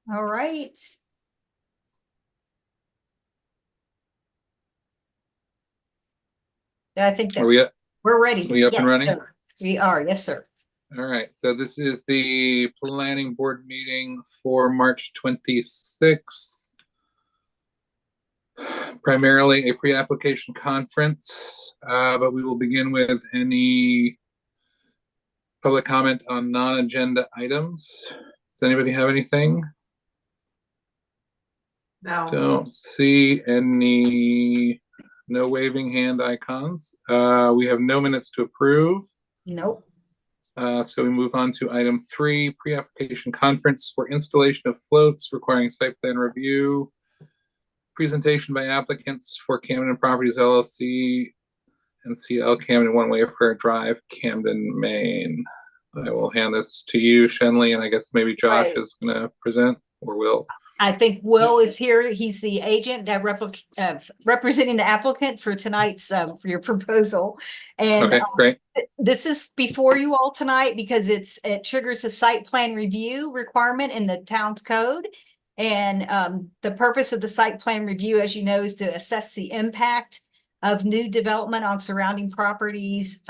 All right. I think Are we that's, up? we're ready. We up and Yes, running? sir. We are. Yes, sir. All right. So this is the planning board meeting for March 26th. Primarily a pre-application conference, but we will begin with any public comment on non-agenda items. Does anybody have anything? No. Don't see any, no waving hand icons. We have no minutes to approve. Nope. So we move on to item 3, pre-application conference for installation of floats requiring site plan review. Presentation by applicants for Camden Properties LLC and CL Camden One Wayfair Drive, Camden, Maine. I will hand this to you, Shenley, and I guess maybe Josh Right. is going to present, or will. I think Will is here. He's the agent that representing the applicant for tonight's for your proposal. And Okay, great. this is before you all tonight because it triggers a site plan review requirement in the town's code. And the purpose of the site plan review, as you know, is to assess the impact of new development on surrounding properties,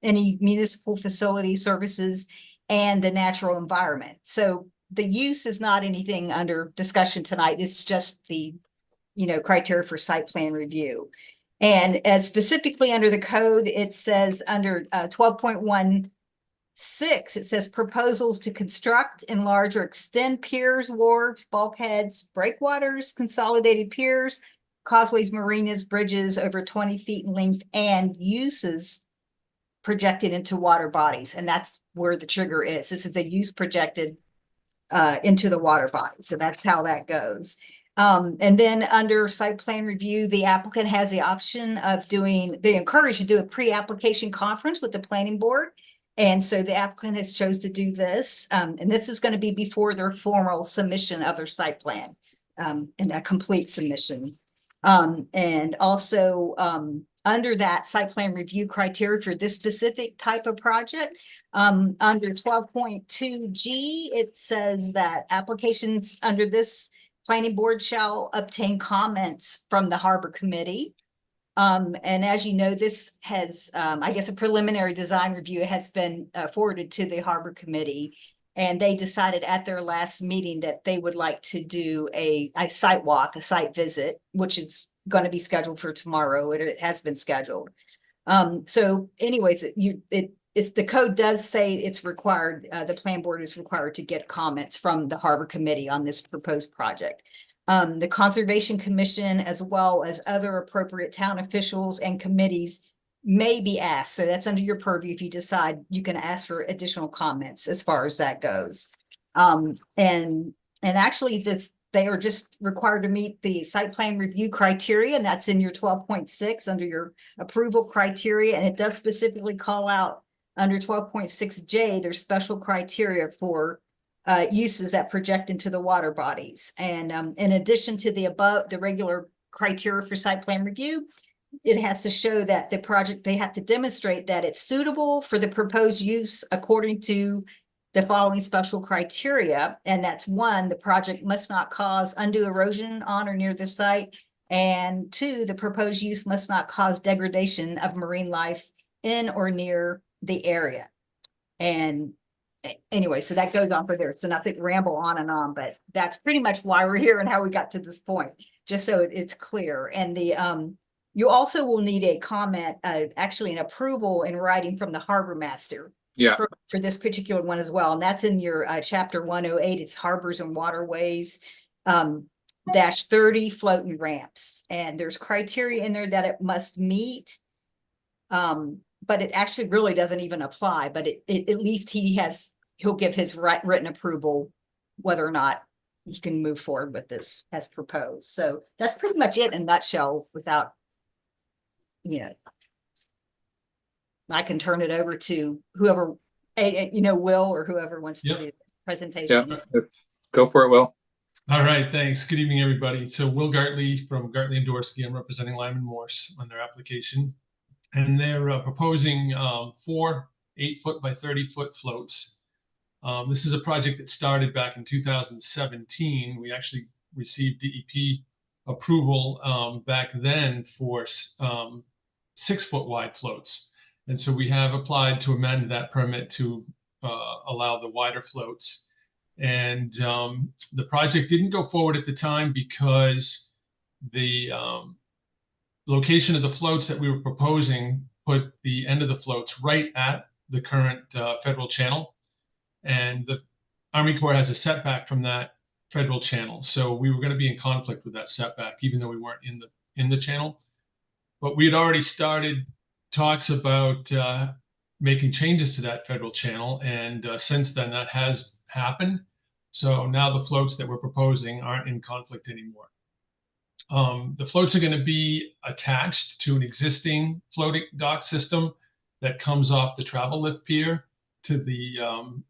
any municipal facility services, and the natural environment. So the use is not anything under discussion tonight. It's just the, criteria for site plan review. And as specifically under the code, it says under 12.16, it says proposals to construct, enlarge, or extend piers, wharves, bulkheads, breakwaters, consolidated piers, causeways, marinas, bridges over 20 feet in length, and uses projected into water bodies. And that's where the trigger is. This is a use projected into the water body. So that's how that goes. And then under site plan review, the applicant has the option of they encourage you to do a pre-application conference with the planning board. And so the applicant has chose to do this. And this is going to be before their formal submission of their site plan, and a complete submission. And also under that site plan review criteria for this specific type of project, under 12.2G, it says that applications under this planning board shall obtain comments from the Harbor Committee. And as you know, this has, I guess, a preliminary design review has been forwarded to the Harbor Committee. And they decided at their last meeting that they would like to do a site walk, a site visit, which is going to be scheduled for tomorrow. It has been scheduled. So anyways, it's the code does say it's required, the plan board is required to get comments from the Harbor Committee on this proposed project. The Conservation Commission, as well as other appropriate town officials and committees, may be asked. So that's under your purview. If you decide, you can ask for additional comments as far as that goes. And actually they are just required to meet the site plan review criteria, and that's in your 12.6 under your approval criteria. And it does specifically call out under 12.6J, there's special criteria for uses that project into the water bodies. And in addition to the regular criteria for site plan review, it has to show that the project, they have to demonstrate that it's suitable for the proposed use according to the following special criteria. And that's 1, the project must not cause undue erosion on or near the site. And 2, the proposed use must not cause degradation of marine life in or near the area. And anyway, so that goes on for there. So not to ramble on and on, but that's pretty much why we're here and how we got to this point, just so it's clear. And you also will need a comment, actually an approval in writing from the harbor master. Yeah. For this particular one as well. And that's in your chapter 108. It's harbors and waterways, -30 floating ramps. And there's criteria in there that it must meet. But it actually really doesn't even apply, but at least he'll give his written approval whether or not he can move forward with this as proposed. So that's pretty much it in a nutshell without, I can turn it over to whoever, Will or whoever wants to do the presentation. Yeah, go for it, Will. All right, thanks. Good evening, everybody. So Will Gartley from Gartley and Dorsey. I'm representing Lyman Morse on their application. And they're proposing 4 8-foot by 30-foot floats This is a project that started back in 2017. We actually received DEP approval back then for 6-foot wide floats. And so we have applied to amend that permit to allow the wider floats. And the project didn't go forward at the time because the location of the floats that we were proposing put the end of the floats right at the current federal channel. And the Army Corps has a setback from that federal channel. So we were going to be in conflict with that setback, even though we weren't in the channel. But we had already started talks about making changes to that federal channel. And since then, that has happened. So now the floats that we're proposing aren't in conflict anymore. The floats are going to be attached to an existing floating dock system that comes off the travel lift pier to the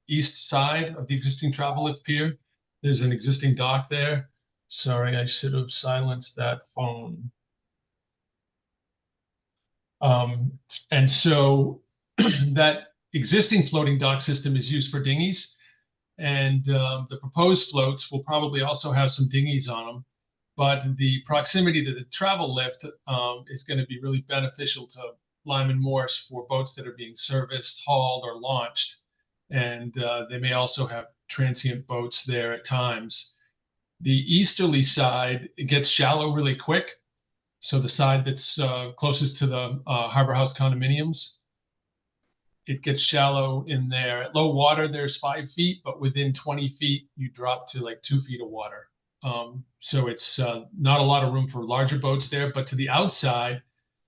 east side of the existing travel lift pier. There's an existing dock there. Sorry, I should have silenced that phone. And so that existing floating dock system is used for dinghies. And the proposed floats will probably also have some dinghies on them. But the proximity to the travel lift is going to be really beneficial to Lyman Morse for boats that are being serviced, hauled, or launched. And they may also have transient boats there at times. The easterly side, it gets shallow really quick. So the side that's closest to the Harbor House condominiums, it gets shallow in there. At low water, there's 5 feet, but within 20 feet, you drop to like 2 feet of water. So it's not a lot of room for larger boats there, but to the outside,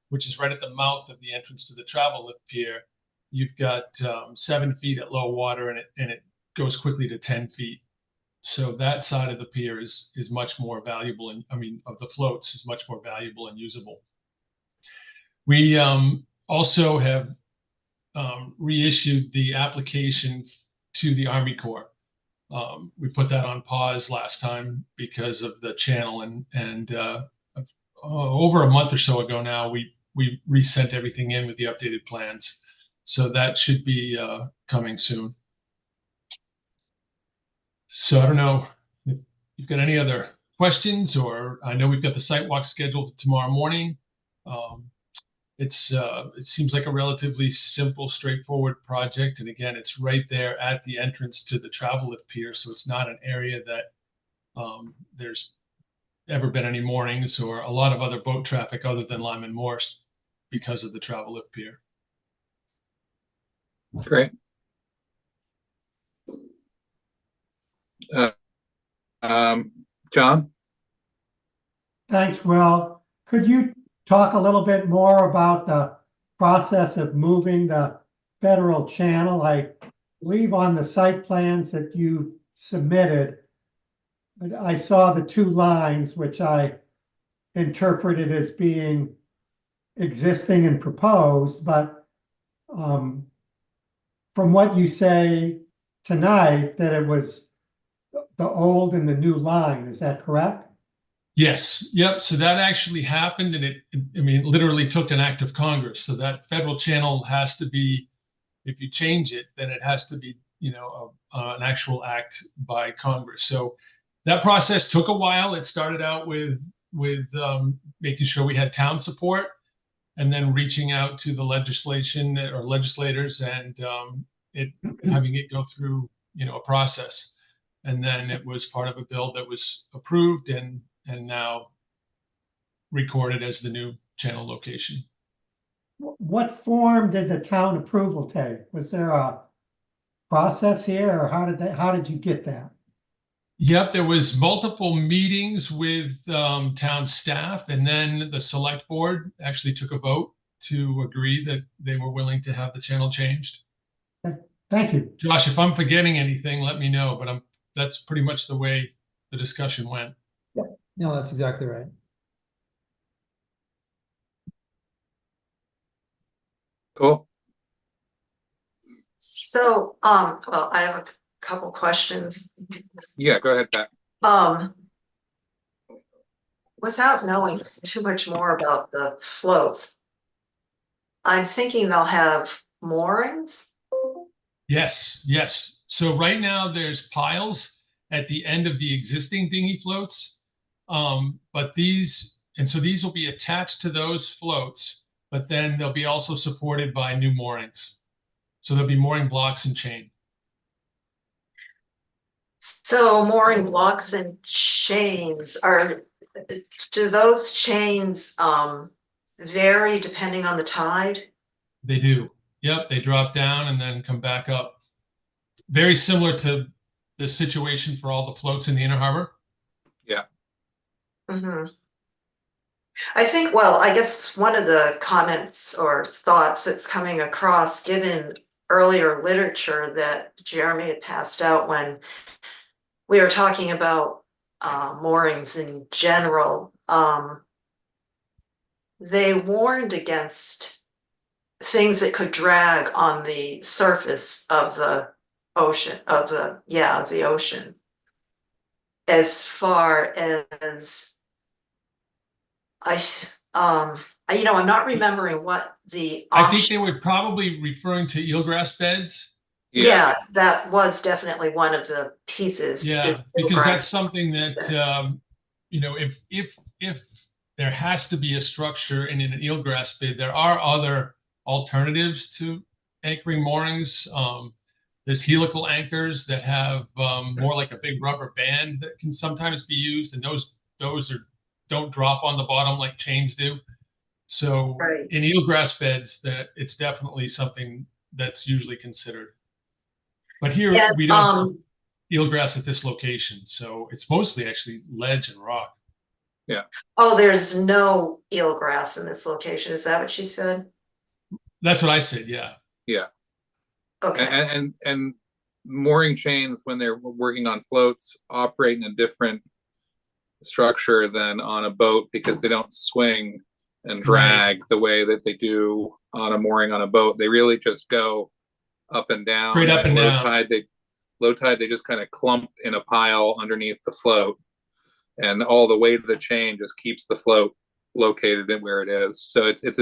which is right at the mouth of the entrance to the travel lift pier, you've got 7 feet at low water, and it goes quickly to 10 feet. So that side of the pier is much more valuable, and I mean, of the floats is much more valuable and usable. We also have reissued the application to the Army Corps. We put that on pause last time because of the channel, and over a month or so ago now, we resent everything in with the updated plans. So that should be coming soon. So I don't know if you've got any other questions, or I know we've got the site walk scheduled for tomorrow morning. It seems like a relatively simple, straightforward project. And again, it's right there at the entrance to the travel lift pier. So it's not an area that there's ever been any moorings or a lot of other boat traffic other than Lyman Morse because of the travel lift pier. Great. John? Thanks, Will. Could you talk a little bit more about the process of moving the federal channel? I believe on the site plans that you've submitted, I saw the 2 lines, which I interpreted as being existing and proposed, but from what you say tonight, that it was the old and the new line, is that correct? Yes. Yep. So that actually happened, and it literally took an act of Congress. So that federal channel has to be, if you change it, then it has to be, an actual act by Congress. So that process took a while. It started out with making sure we had town support, and then reaching out to the legislation or legislators and having it go through, a process. And then it was part of a bill that was approved and now recorded as the new channel location. What form did the town approval take? Was there a process here, or how did you get that? Yep, there was multiple meetings with town staff, and then the select board actually took a vote to agree that they were willing to have the channel changed. Thank you. Josh, if I'm forgetting anything, let me know, but that's pretty much the way the discussion went. Yep. No, that's exactly right. Cool. So, well, I have a couple questions. Yeah, go ahead, Pat. Without knowing too much more about the floats, I'm thinking they'll have moorings. Yes. So right now there's piles at the end of the existing dinghy floats. But these will be attached to those floats, but then they'll be also supported by new moorings. So there'll be mooring blocks and chain. So mooring blocks and chains do those chains vary depending on the tide? They do. Yep, they drop down and then come back up. Very similar to the situation for all the floats in the Inner Harbor. Mm-hmm. I think, well, I guess one of the comments or thoughts that's coming across, given earlier literature that Jeremy had passed out when we were talking about moorings in general, they warned against things that could drag on the surface of the ocean, of the ocean. As far as I'm not remembering what the I think option. they were probably referring to eelgrass beds. Yeah, that was definitely one of the pieces. Yeah, is because eelgrass. that's something that if there has to be a structure in an eelgrass bed, there are other alternatives to anchoring moorings. There's helical anchors that have more like a big rubber band that can sometimes be used, and those don't drop on the bottom like chains do. So Right. in eelgrass beds, that it's definitely something that's usually considered. But here And, we don't eelgrass at this location, so it's mostly actually ledge and rock. Oh, there's no eelgrass in this location. Is that what she said? That's what I said. Yeah. Okay. And mooring chains, when they're working on floats, operate in a different structure than on a boat because they don't swing and drag the way that they do on a mooring on a boat. They really just go up and down. Straight up and low down. Low tide, they just kind of clump in a pile underneath the float, and all the weight of the chain just keeps the float located in where it is. So it's kind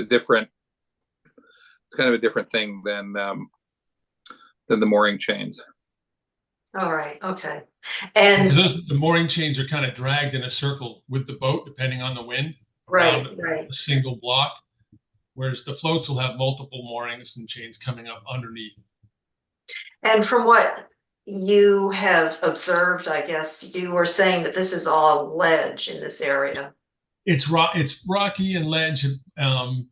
of a different thing than the mooring chains. All right. Okay. And Because the mooring chains are kind of dragged in a circle with the boat, depending on the wind, right. a single block, whereas the floats will have multiple moorings and chains coming up underneath. And from what you have observed, I guess you were saying that this is all ledge in this area. It's rocky and ledge, and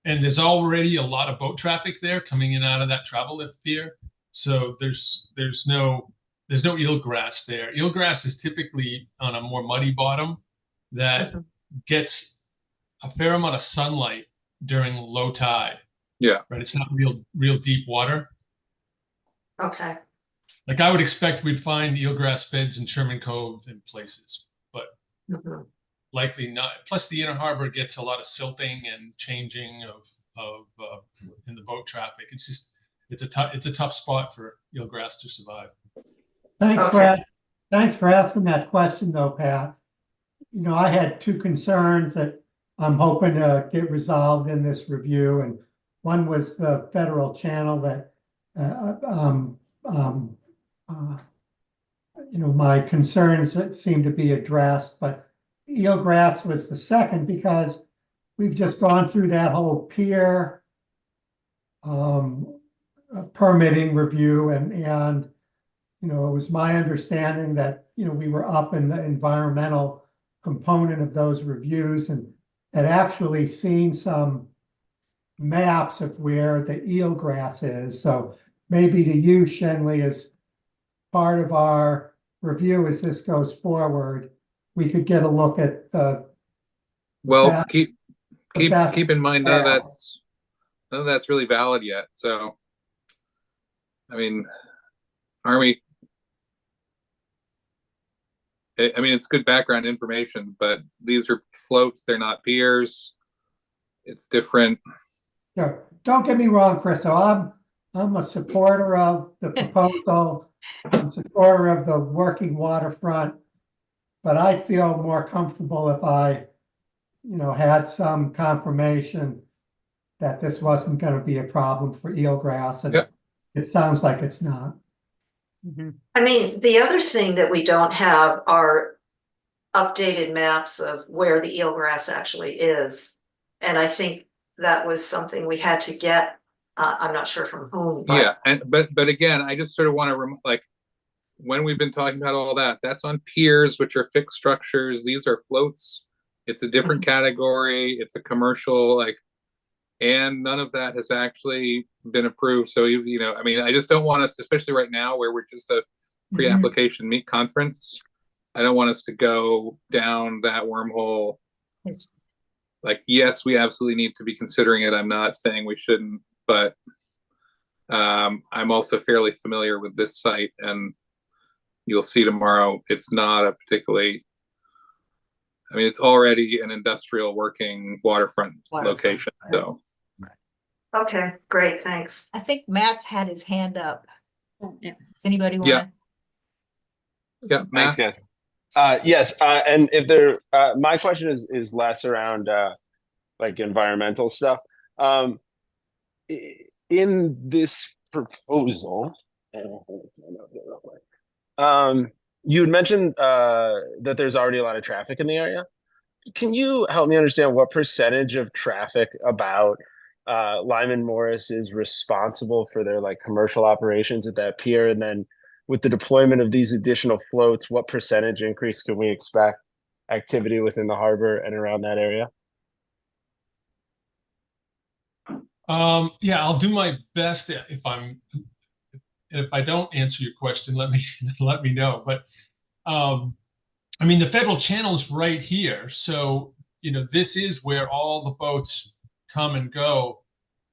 there's already a lot of boat traffic there coming in and out of that travel lift pier. So there's no eelgrass there. Eelgrass is typically on a more muddy bottom that gets a fair amount of sunlight during low tide. Yeah. Right. It's not real deep water. Okay. Like I would expect we'd find eelgrass beds in Sherman Cove in places, but likely not. Plus the Inner Harbor gets a lot of silting and changing of in the boat traffic. It's a tough spot for eelgrass to survive. Thanks for asking that question though, Pat. I had two concerns that I'm hoping to get resolved in this review, and one was the federal channel that my concerns that seem to be addressed, but eelgrass was the second because we've just gone through that whole pier permitting review, and it was my understanding that we were up in the environmental component of those reviews and had actually seen some maps of where the eelgrass is. So maybe to you, Shenley, as part of our review as this goes forward, we could get a look at the keep in mind none of that's really valid yet. So I mean, Army, it's good background information, but these are floats, they're not piers. It's different. Yeah, don't get me wrong, Crystal. I'm a supporter of the proposal. I'm a supporter of the working waterfront, but I'd feel more comfortable if I, had some confirmation that this wasn't going to be a problem for eelgrass, and it sounds like it's not. Mhm. I mean, the other thing that we don't have are updated maps of where the eelgrass actually is. And I think that was something we had to get, I'm not sure from whom, Yeah, but but again, I just sort of want to like when we've been talking about all that, that's on piers, which are fixed structures. These are floats. It's a different category. It's a commercial, like, and none of that has actually been approved. So you know, I mean, I just don't want us, especially right now where we're just a pre-application meet conference. I don't want us to go down that wormhole. Like, yes, we absolutely need to be considering it. I'm not saying we shouldn't, but I'm also fairly familiar with this site, and you'll see tomorrow it's not a particularly, I mean, it's already an industrial working waterfront location. right. So okay, great, thanks. I think Matt's had his hand up. Yeah. Does anybody Yeah. want yeah, Thanks, Matt. guys. Yes, and if there, my question is less around like environmental stuff. In this proposal, you had mentioned that there's already a lot of traffic in the area. Can you help me understand what percentage of traffic about Lyman Morris is responsible for their like commercial operations at that pier? And then with the deployment of these additional floats, what percentage increase can we expect activity within the harbor and around that area? Yeah, I'll do my best. If I don't answer your question, let me let me know. But I mean, the federal channel's right here, so you know this is where all the boats come and go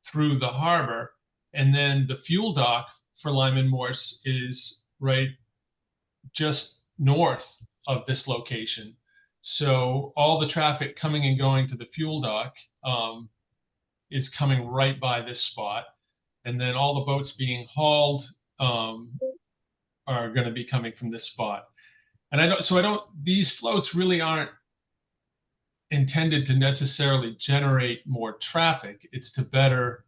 through the harbor, and then the fuel dock for Lyman Morse is right just north of this location. So all the traffic coming and going to the fuel dock is coming right by this spot. And then all the boats being hauled are going to be coming from this spot. And these floats really aren't intended to necessarily generate more traffic. It's to better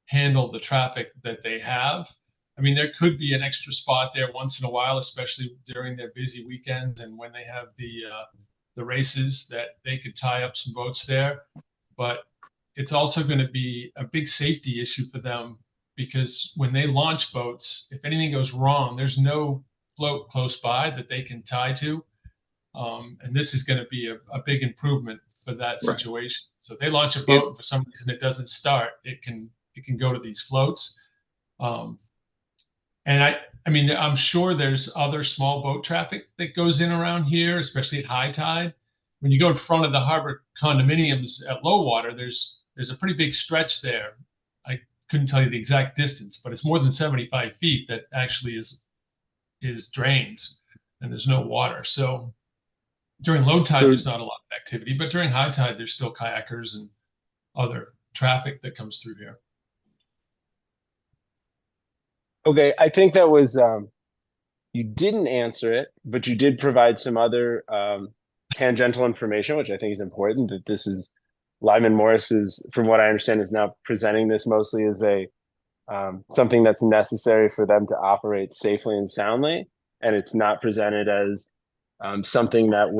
handle the traffic that they have. I mean, there could be an extra spot there once in a while, especially during their busy weekends and when they have the races, that they could tie up some boats there. But it's also going to be a big safety issue for them, because when they launch boats, if anything goes wrong, there's no float close by that they can tie to. And this is going to be a big improvement for that situation. So they launch a boat, and for some reason it doesn't start, it can go to these floats. And I mean, I'm sure there's other small boat traffic that goes in around here, especially at high tide. When you go in front of the harbor condominiums at low water, there's a pretty big stretch there. I couldn't tell you the exact distance, but it's more than 75 feet that actually is drained, and there's no water. So during low tide, there's not a lot of activity, but during high tide, there's still kayakers and other traffic that comes through here. Okay, I think that was you didn't answer it, but you did provide some other tangential information, which I think is important. That this is Lyman Morris is, from what I understand, is now presenting this mostly as a something that's necessary for them to operate safely and soundly, and it's not presented as something that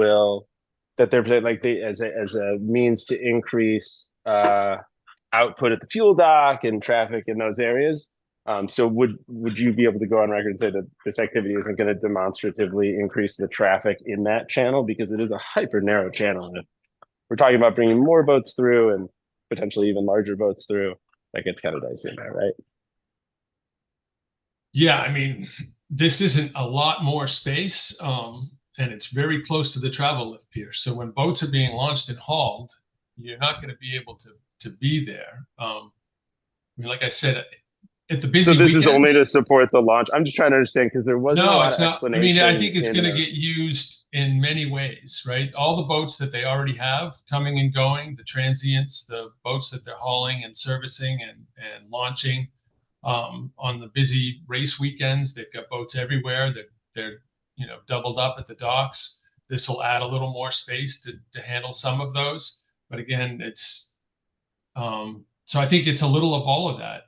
they're like as a means to increase output at the fuel dock and traffic in those areas. So would you be able to go on record and say that this activity isn't going to demonstratively increase the traffic in that channel, because it is a hyper narrow channel? If we're talking about bringing more boats through and potentially even larger boats through, that gets kind of dicey in there, right? Yeah, I mean, this isn't a lot more space, and it's very close to the travel lift pier. So when boats are being launched and hauled, you're not going to be able to be there. I mean, like I said, at the busy weekends. So this is only to support the launch? I'm just trying to understand, because there wasn't a lot of explanation. I mean, I think it's going to get used in many ways, right? All the boats that they already have coming and going, the transients, the boats that they're hauling and servicing and launching. On the busy race weekends, they've got boats everywhere. They're doubled up at the docks. This will add a little more space to handle some of those. But again, it's so I think it's a little of all of that.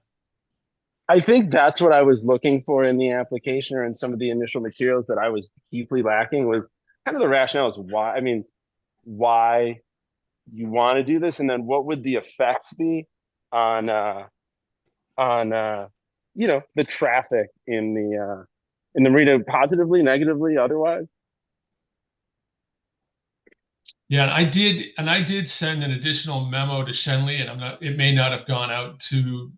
I think that's what I was looking for in the application or in some of the initial materials that I was deeply lacking was kind of the rationale is why, I mean, why you want to do this, and then what would the effects be on the traffic in the marina, positively, negatively, otherwise. Yeah, and I did send an additional memo to Shenley, and it may not have gone out to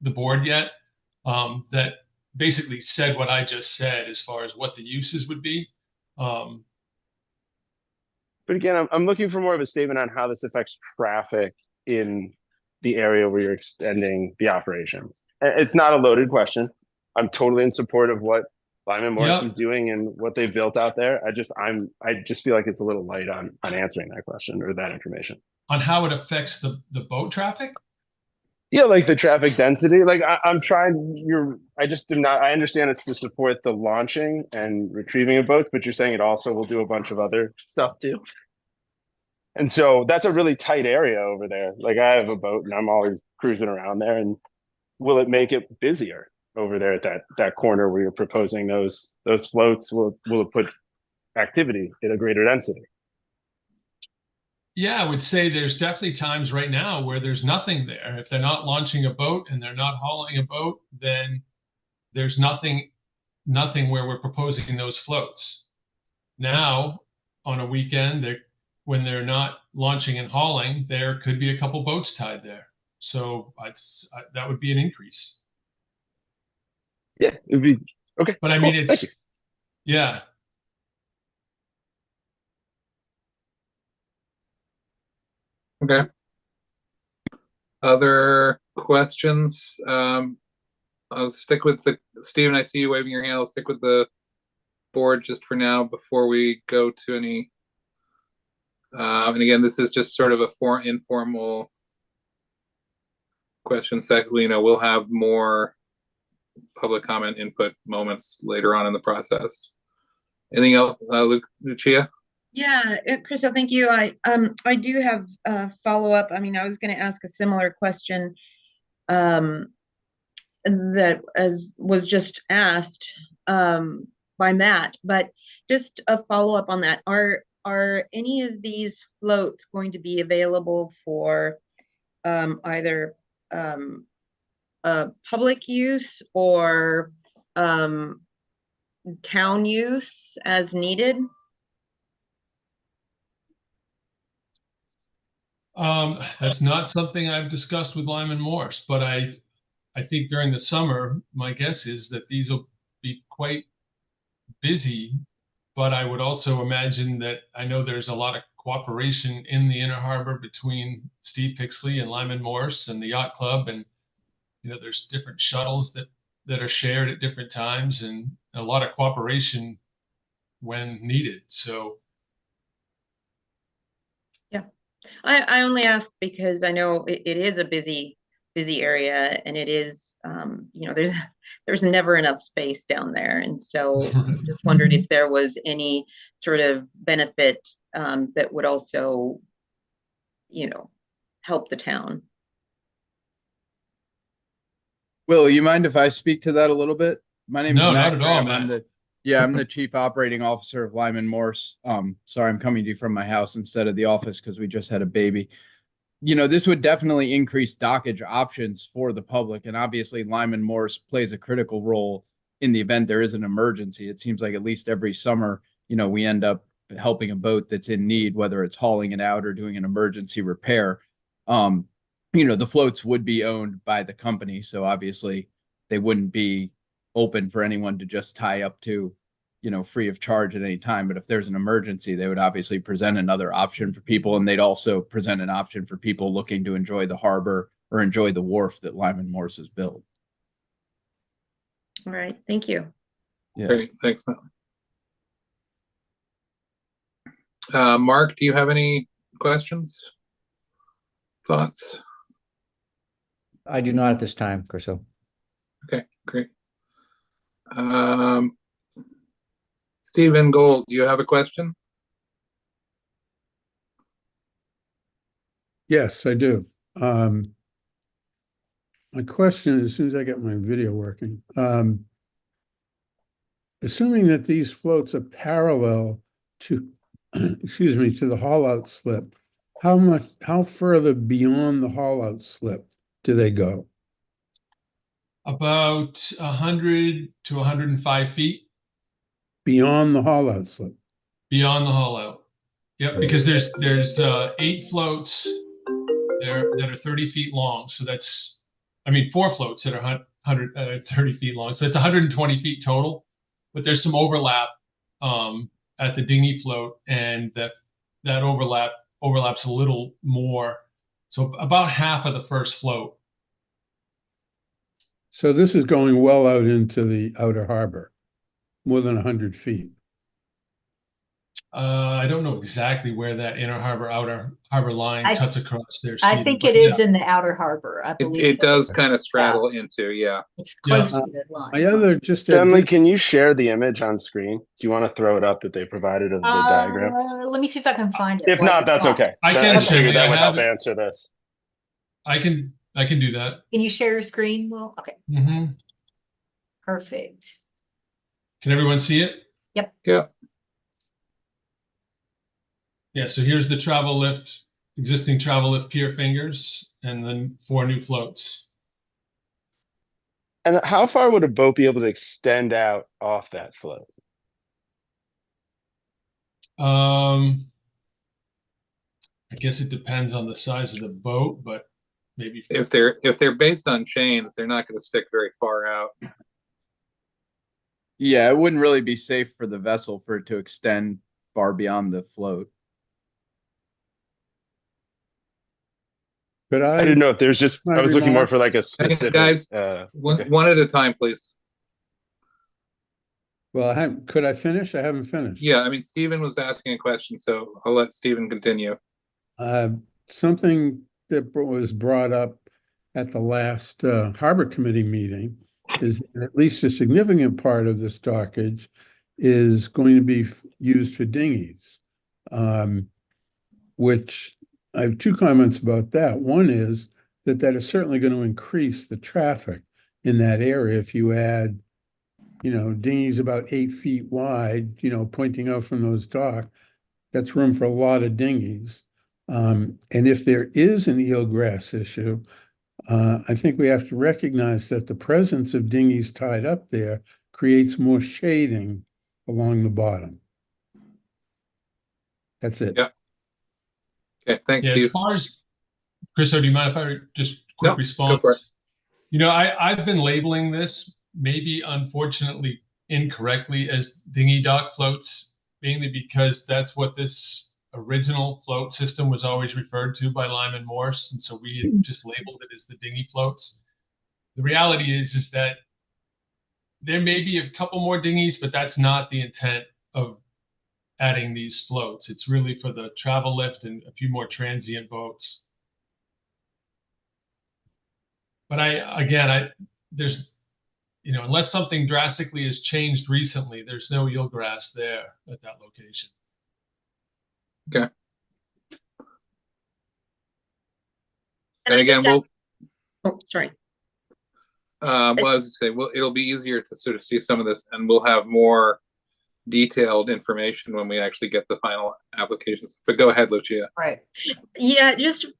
the board yet, that basically said what I just said as far as what the uses would be. Um, But again, I'm looking for more of a statement on how this affects traffic in the area where you're extending the operations. It's not a loaded question. I'm totally in support of what Lyman Morris Yep. is doing and what they've built out there. I just feel like it's a little light on answering that question or that information. on how it affects the boat traffic? Yeah, like the traffic density. Like I'm trying. I just do not. I understand it's to support the launching and retrieving of boats, but you're saying it also will do a bunch of other stuff too. And so that's a really tight area over there. Like I have a boat and I'm always cruising around there. And will it make it busier over there at that corner where you're proposing those floats? Will it put activity at a greater density? Yeah, I would say there's definitely times right now where there's nothing there. If they're not launching a boat and they're not hauling a boat, then there's nothing where we're proposing those floats. Now, on a weekend, when they're not launching and hauling, there could be a couple boats tied there. So that would be an increase. Yeah, it'd be okay. But I mean, Cool. Thank you. Yeah. Okay. Other questions? I'll stick with Stephen, I see you waving your hand. I'll stick with the board just for now before we go to any. And again, this is just sort of a informal question. Secondly, we'll have more public comment input moments later on in the process. Anything else, Lucia? Yeah, Crystal, thank you. I do have a follow-up. I mean, I was going to ask a similar question that was just asked by Matt, but just a follow-up on that. Are any of these floats going to be available for either public use or town use as needed? That's not something I've discussed with Lyman Morse, but I think during the summer, my guess is that these will be quite busy. But I would also imagine that I know there's a lot of cooperation in the Inner Harbor between Steve Pixley and Lyman Morse and the Yacht Club, and there's different shuttles that are shared at different times, and a lot of cooperation when needed. So. Yeah, I only ask because I know it is a busy area, and it is, there's never enough space down there. And so just wondered if there was any sort of benefit that would also, help the town. Will, you mind if I speak to that a little bit? My name is No, Matt not at all, Graham. Matt. I'm the Chief Operating Officer of Lyman Morse. Sorry, I'm coming to you from my house instead of the office because we just had a baby. This would definitely increase dockage options for the public. And obviously Lyman Morse plays a critical role in the event there is an emergency. It seems like at least every summer, we end up helping a boat that's in need, whether it's hauling it out or doing an emergency repair. The floats would be owned by the company. So obviously they wouldn't be open for anyone to just tie up to, free of charge at any time. But if there's an emergency, they would obviously present another option for people. And they'd also present an option for people looking to enjoy the harbor or enjoy the wharf that Lyman Morse has built. All right, thank you. Yeah. Great, thanks, Matt. Mark, do you have any questions? Thoughts? I do not at this time, Curso. Okay, great. Stephen Gold, do you have a question? Yes, I do. my question, as soon as I get my video working, assuming that these floats are parallel to, excuse me, to the haul out slip, how further beyond the haul out slip do they go? About 100 to 105 feet Beyond the haul out slip? beyond the haul out. Yep, because there's 8 floats there that are 30 feet long. So that's, I mean, 4 floats that are 30 feet long. So it's 120 feet total, but there's some overlap at the dinghy float, and that overlaps a little more. So about half of the first float. So this is going well out into the outer harbor, more than 100 feet. I don't know exactly where that inner harbor, outer harbor line I- cuts across there. I Stephen, think but it is yeah. in the outer harbor, I believe. It does kind of straddle into, yeah. It's close Yeah. to the line. My other, just. Stanley, can you share the image on screen? Do you want to throw it up that they provided of the diagram? Let me see if I can find it. If while not, you're that's talking. okay. I That- can figured share it. that I would help have it. answer this. I can do that. Can you share your screen? Well, okay, Hmm. perfect. Can everyone see it? Yeah. Yeah, so here's the travel lift, existing travel lift pier fingers, and then 4 new floats. And how far would a boat be able to extend out off that float? I guess it depends on the size of the boat, but maybe If they're based on chains, they're not going to stick very far out. Yeah, it wouldn't really be safe for the vessel for it to extend far beyond the float. But I didn't know if there's just, I was looking more remark- for like a specific. guys, okay. One at a time, please. Well, could I finish? I haven't finished. Yeah, I mean, Stephen was asking a question, so I'll let Stephen continue. Something that was brought up at the last Harbor Committee meeting is that at least a significant part of this dockage is going to be used for dinghies. Which I have 2 comments about that. One is that is certainly going to increase the traffic in that area if you add, dinghies about 8 feet wide, pointing out from those docks. That's room for a lot of dinghies. And if there is an eelgrass issue, I think we have to recognize that the presence of dinghies tied up there creates more shading along the bottom. That's it. Yeah. Okay, thanks, yeah, Steve. as far as Chris, do you mind if I just quick No, go response? for it. I've been labeling this, maybe unfortunately incorrectly, as dinghy dock floats, mainly because that's what this original float system was always referred to by Lyman Morse, and so we had just labeled it as the dinghy floats. The reality is that there may be a couple more dinghies, but that's not the intent of adding these floats. It's really for the travel lift and a few more transient boats. But there's, unless something drastically has changed recently, there's no eelgrass there at that location. Okay. Can And I again, just Oh, sorry. well, as I say, it'll be easier to sort of see some of this, and we'll have more detailed information when we actually get the final applications. But go ahead, Lucia. Right. Yeah,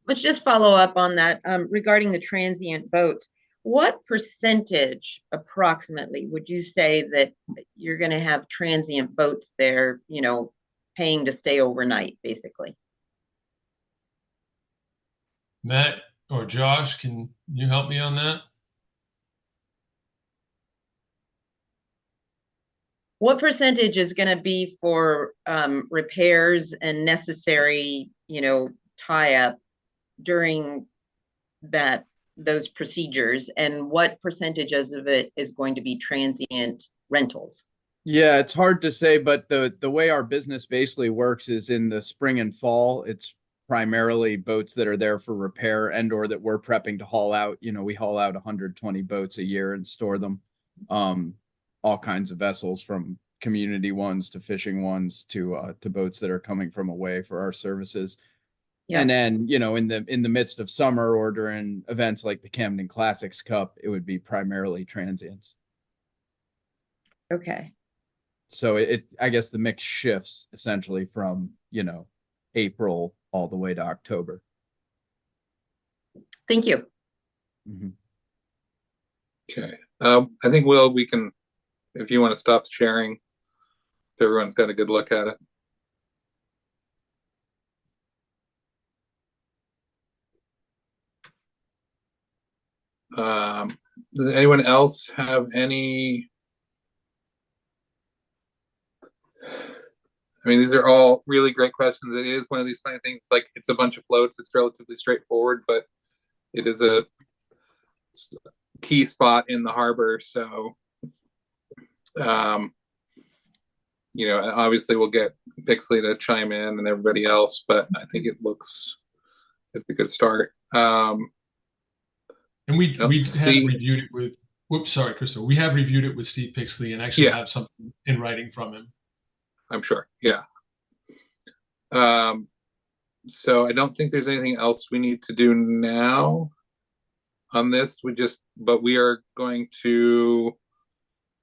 let's just follow up on that regarding the transient boats. What percentage approximately would you say that you're going to have transient boats there, paying to stay overnight, basically? Matt or Josh, can you help me on that? What percentage is going to be for repairs and necessary, tie-up during those procedures, and what percentages of it is going to be transient rentals? Yeah, it's hard to say, but the way our business basically works is in the spring and fall, it's primarily boats that are there for repair and or that we're prepping to haul out. We haul out 120 boats a year and store them. All kinds of vessels, from community ones to fishing ones to boats that are coming from away for our services. Yeah. And then, you know, in the midst of summer or during events like the Camden Classics Cup, it would be primarily transients. Okay. So I guess the mix shifts essentially from, you know, April all the way to October. Thank you. Mhm. Okay. I think we can, if you want to stop sharing, if everyone's got a good look at it. Does anyone else have any? I mean, these are all really great questions. It is one of these funny things, like it's a bunch of floats. It's relatively straightforward, but it is a key spot in the harbor. So, you know, obviously we'll get Pixley to chime in and everybody else, but I think it's a good start. And we have see. reviewed it with, whoops, sorry, Crystal. We have reviewed it with Steve Pixley and actually Yeah. have something in writing from him. I'm sure. Yeah. So I don't think there's anything else we need to do now on this. But we are going to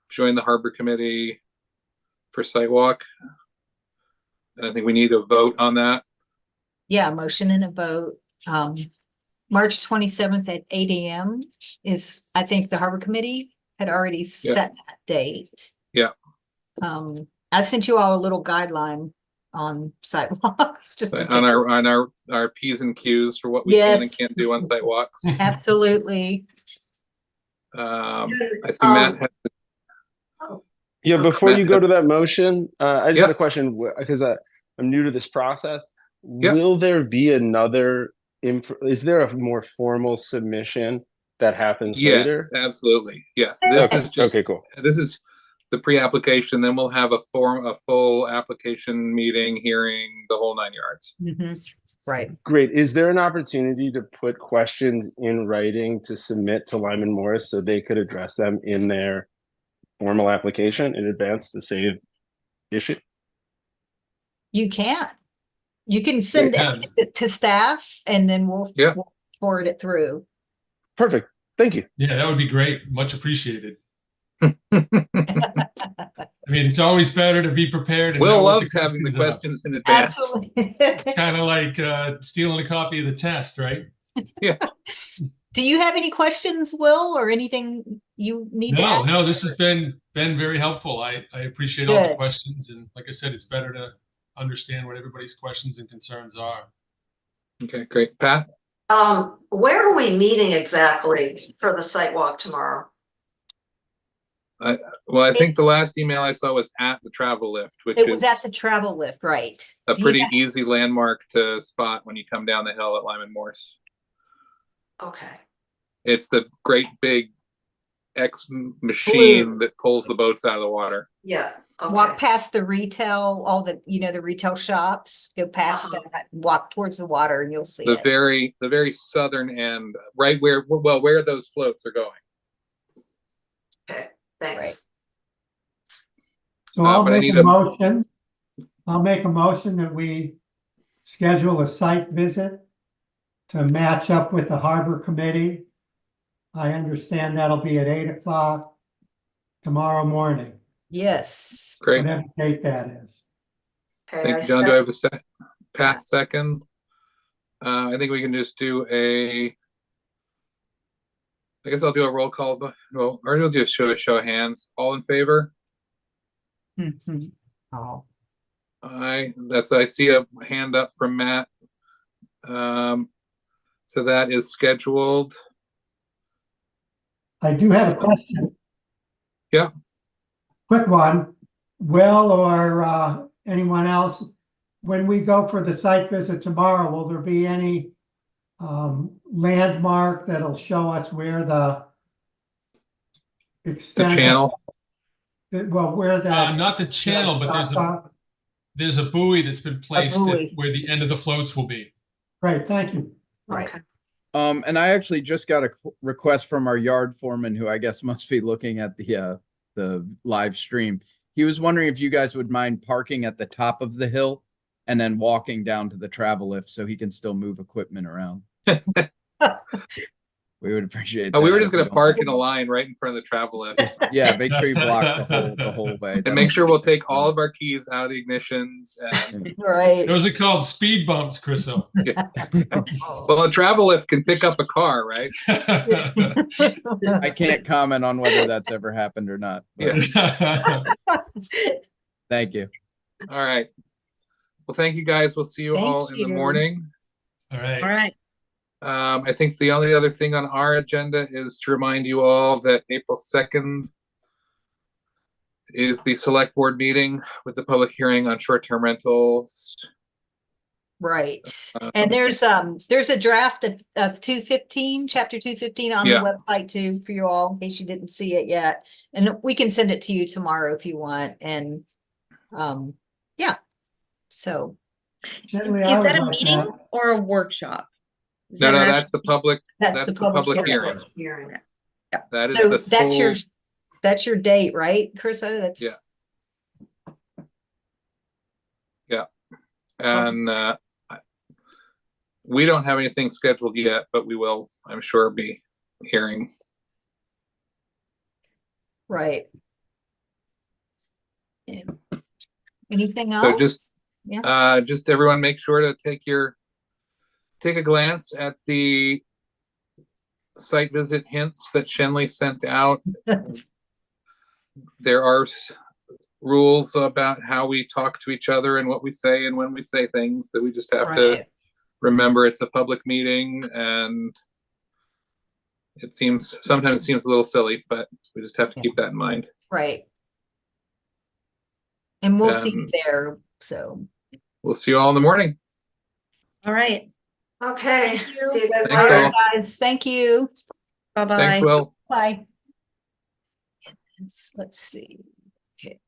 join the Harbor Committee for site walk. And I think we need a vote on that. Yeah, motion and a vote. March 27th at 8 a.m. is, I think the Harbor Committee had already set that date. Yeah. I sent you all a little guideline on sidewalks, just in On case. our P's and Q's for what we can and Yes. can't do on site walks. Absolutely. I see Matt has, Yeah, before Matt, you go to that motion, I just Yeah. had a question because I'm new to this process. Yeah. Will there be another, is there a more formal submission that happens later? yes, absolutely. Yes. This Okay, is just, okay, cool. this is the pre-application. Then we'll have a full application meeting, hearing, the whole 9 yards. Mhm. Right. Great. Is there an opportunity to put questions in writing to submit to Lyman Morris so they could address them in their formal application in advance to save issue? You can send Yeah. it to staff and then we'll forward it through. Perfect. Thank you. Yeah, that would be great. Much appreciated. I mean, it's always better to be prepared. And Will know what loves having the questions are. questions in advance. Absolutely. It's kind of like stealing a copy of the test, right? Yeah. Do you have any questions, Will, or anything you need to ask? No, this has been very helpful. I appreciate all the Good. questions. And like I said, it's better to understand what everybody's questions and concerns are. Okay, great. Pat? Where are we meeting exactly for the site walk tomorrow? Well, I think the last email I saw was at the travel lift, which It was is at the travel lift, right? a Do you pretty have- easy landmark to spot when you come down the hill at Lyman Morse. Okay. It's the great big X machine Blue. that pulls the boats out of the water. Yeah. Okay. Walk past the retail, all the, the retail shops, go past Uh-huh. that, walk towards the water and you'll see The it. very southern end, right where those floats are going. Okay. Thanks. So I'll but I make need a a- motion. I'll make a motion that we schedule a site visit to match up with the Harbor Committee. I understand that'll be at 8 o'clock tomorrow morning, Yes. Great. whatever date that is. Okay. Thank you, John. Do I have a Pat second? I think we can just do I guess I'll do a roll call. Well, or we'll just show a show of hands. All in favor? Mhm. Oh, I see a hand up from Matt. So that is scheduled. I do have a question. Yeah. Quick one. Will or anyone else, when we go for the site visit tomorrow, will there be any landmark that'll show us where the The extent of- channel. well, where that Not the channel, but there's a buoy that's been placed buoy. where the end of the floats will be. Great, thank you. right. Okay. And I actually just got a request from our yard foreman, who I guess must be looking at the live stream. He was wondering if you guys would mind parking at the top of the hill and then walking down to the travel lift so he can still move equipment around. We would appreciate that. Oh, we were if just gonna you don't- park in a line right in front of the travel lift. Yeah, make sure you block the whole way. And make sure we'll take all of our keys out of the ignitions and, Right. Those are called speed bumps, Chriso. well, a travel lift can pick up a car, right? I can't comment on whether that's ever happened or not. But thank you. All right. Well, thank you guys. We'll see you Thank all in the you. morning. All All right. right. I think the only other thing on our agenda is to remind you all that April 2nd is the select board meeting with the public hearing on short-term rentals. Right. And there's a draft of 215, chapter 215 on the Yeah. website too, for you all, in case you didn't see it yet. And we can send it to you tomorrow if you want. And, yeah. So, Generally, I Is would that a like meeting that. or a workshop? Is No, that no, an that's the public, that's the public hearing. Hearing. that is So the that's your date, right, Carissa? That's. Yeah. And we don't have anything scheduled yet, but we will, I'm sure, be hearing. Right. Yeah. Anything So else? just everyone make sure to take a glance at the site visit hints that Shenley sent out. There are rules about how we talk to each other and what we say and when we say things that we just have to Right. remember. It's a public meeting, and sometimes it seems a little silly, but we just have to keep that in mind. Right. And we'll see you Um, there, so. We'll see you all in the morning. All right. Okay, see you guys Thanks, All later. all. right, guys, thank you. Bye-bye. Thanks, Will. Bye. Let's see. Okay.